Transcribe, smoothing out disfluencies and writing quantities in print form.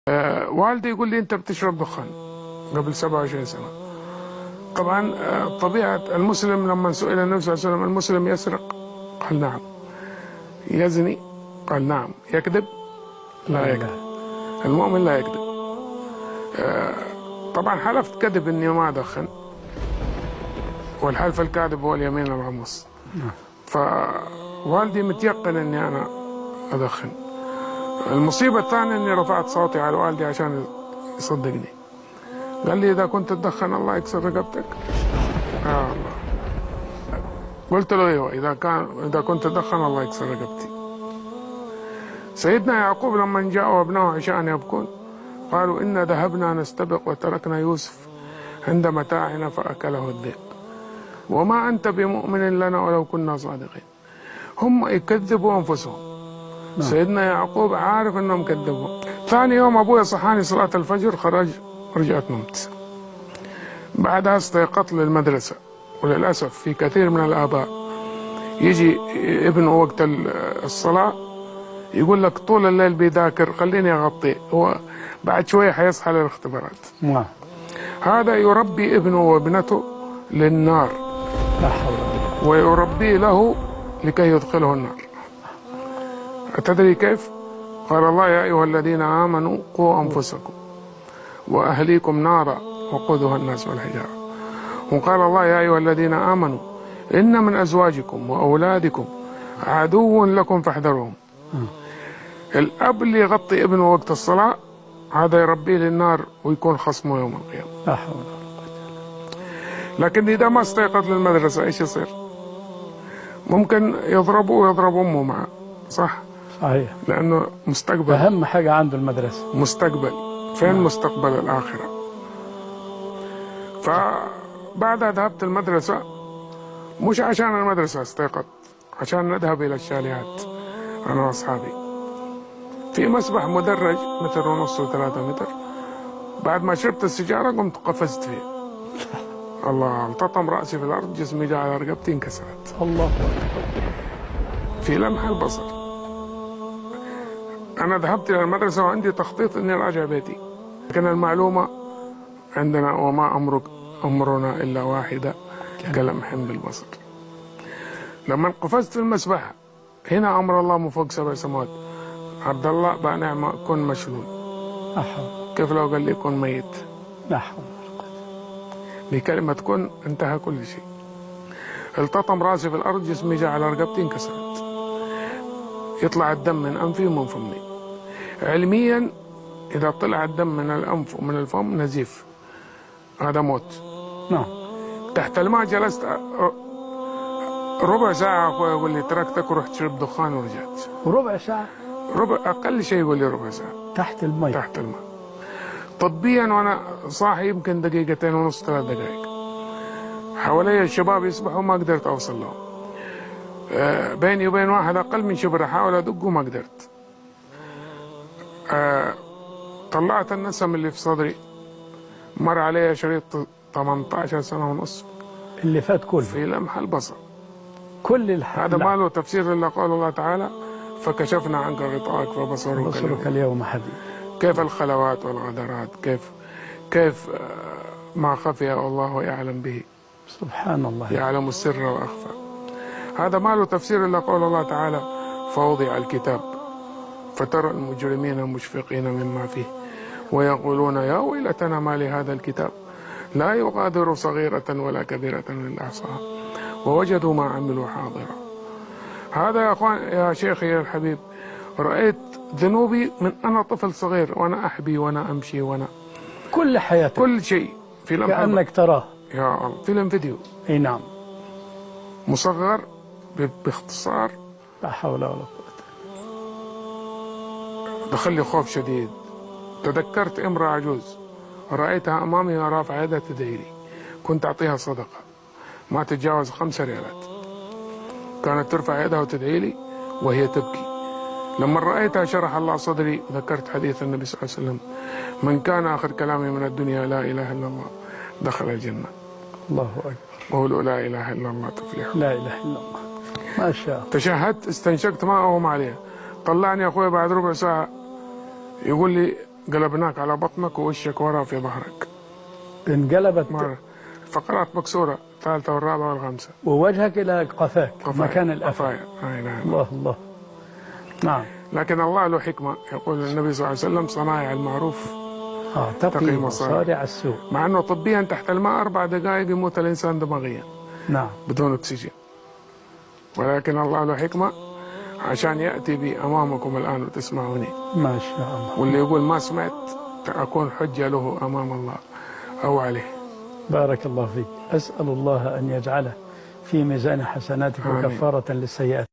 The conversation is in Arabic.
والدي يقول لي أنت بتشرب دخان قبل 27 سنة. طبعا طبيعة المسلم لما سئل النبي صلى الله عليه وسلم المسلم يسرق؟ قال نعم. يزني؟ قال نعم. يكذب؟ لا يكذب. المؤمن لا يكذب. طبعا حلفت كذب إني ما أدخن، والحلف الكاذب هو اليمين الغموس. فوالدي متيقن إني أنا أدخن. المصيبة الثانية إني رفعت صوتي على والدي عشان يصدقني. قال لي إذا كنت تدخن الله يكسر رقبتك. الله. قلت له أيوه، إذا كنت تدخن الله يكسر رقبتي. سيدنا يعقوب لما جاءوا أبناءه عشان يبكون قالوا إنا ذهبنا نستبق وتركنا يوسف عند متاعنا فأكله الذئب وما أنت بمؤمن لنا ولو كنا صادقين. هم يكذبوا أنفسهم. سيدنا يعقوب عارف أنهم كذبوا. ثاني يوم أبوي صحاني صلاة الفجر، خرج، رجعت نمت. بعدها استيقظت للمدرسة. وللأسف في كثير من الآباء يجي ابنه وقت الصلاة يقول لك طول الليل بيذاكر خليني أغطيه، هو بعد شوية حيصحى للاختبارات. هذا يربي ابنه وابنته للنار، ويربي له لكي يدخله النار. أتدري كيف؟ قال الله يا أيها الذين آمنوا قوا أنفسكم وأهليكم نارا وقودها الناس والحجارة. وقال الله يا أيها الذين آمنوا إن من أزواجكم وأولادكم عدو لكم فاحذروهم. الأب اللي يغطي ابنه وقت الصلاة هذا يربيه للنار ويكون خصمه يوم القيامة. لا حول ولا قوة. لكن إذا ما استيقظ للمدرسة إيش يصير؟ ممكن يضربه ويضرب أمه معه، صح؟ صحيح. لأنه مستقبل، أهم حاجة عنده المدرسة، مستقبل. فين مستقبل الآخرة؟ فبعدها ذهبت المدرسة، مش عشان المدرسة استيقظت، عشان نذهب إلى الشاليهات أنا وأصحابي. في مسبح مدرج 1.5 متر و3 متر. بعد ما شربت السيجارة قمت قفزت فيه. الله، التطم رأسي في الأرض، جسمي جاء على رقبتي انكسرت. الله في لمح البصر. أنا ذهبت إلى المدرسة وعندي تخطيط إني راجع بيتي، لكن المعلومة عندنا وما أمرنا إلا واحدة كلمح بالبصر. لما قفزت في المسبح هنا أمر الله من فوق 7 سماوات. عبد الله بقى نعمة كن مشلول. كيف لو قال لي كن ميت؟ لا حول ولا قوة. بكلمة كن انتهى كل شيء. التطم راسي في الأرض، جسمي جاء على رقبتي انكسرت. يطلع الدم من أنفي ومن فمي. علميا إذا طلع الدم من الأنف ومن الفم نزيف، هذا موت. نعم. تحت الماء جلست ربع ساعة. أخوي يقول لي تركتك ورحت شربت دخان ورجعت. ربع ساعة؟ أقل شيء يقول لي ربع ساعة. تحت الماء. تحت الماء. طبيا وأنا صاحي يمكن 2.5 3 دقائق. حوالي الشباب يسبحوا ما قدرت أوصل لهم. بيني وبين واحد أقل من شبر أحاول أدقه ما قدرت. طلعت النسم اللي في صدري، مر علي شريط 18 سنة ونص اللي فات كله في لمح البصر. كل هذا ما له تفسير إلا قول الله تعالى فكشفنا عنك غطاءك فبصرك اليوم حديد. كيف الخلوات والغدرات، كيف ما خفي الله يعلم به. سبحان الله. يعلم السر وأخفى. هذا ما له تفسير إلا قول الله تعالى فوضع الكتاب فترى المجرمين مشفقين مما فيه ويقولون يا ويلتنا ما لهذا الكتاب لا يغادر صغيرة ولا كبيرة إلا أحصاها ووجدوا ما عملوا حاضرا. هذا يا أخوان يا شيخي يا الحبيب، رأيت ذنوبي من أنا طفل صغير وأنا أحبي وأنا أمشي وأنا كل حياتك، كل شيء في لمحة كأنك تراه. يا الله، فيلم فيديو. أي نعم. مصغر باختصار. لا حول ولا قوة. دخل لي خوف شديد. تذكرت امرأة عجوز رأيتها أمامي ورافعة يدها تدعي لي، كنت أعطيها صدقة ما تتجاوز 5 ريالات. كانت ترفع يدها وتدعي لي وهي تبكي. لما رأيتها شرح الله صدري وذكرت حديث النبي صلى الله عليه وسلم من كان آخر كلامي من الدنيا لا إله إلا الله دخل الجنة. الله أكبر. قولوا لا إله إلا الله تفلحوا. لا إله إلا الله. ما شاء الله. تشهدت، استنشقت ماء وهم عليها. طلعني أخوي بعد ربع ساعة يقول لي قلبناك على بطنك ووشك ورا في ظهرك. انقلبت مرة فقرات مكسورة، الثالثة والرابعة والخامسة. ووجهك إلى قفاك مكان الأفعى. نعم. الله الله. نعم. لكن الله له حكمة، يقول النبي صلى الله عليه وسلم: صنائع المعروف تقي مصارع السوء. مع أنه طبيا تحت الماء 4 دقائق يموت الإنسان دماغيا. نعم. بدون أكسجين. ولكن الله له حكمة عشان يأتي بي أمامكم الآن وتسمعوني. ما شاء الله. واللي يقول ما سمعت أكون حجة له أمام الله أو عليه. بارك الله فيك. أسأل الله أن يجعله في ميزان حسناتك وكفارة للسيئات.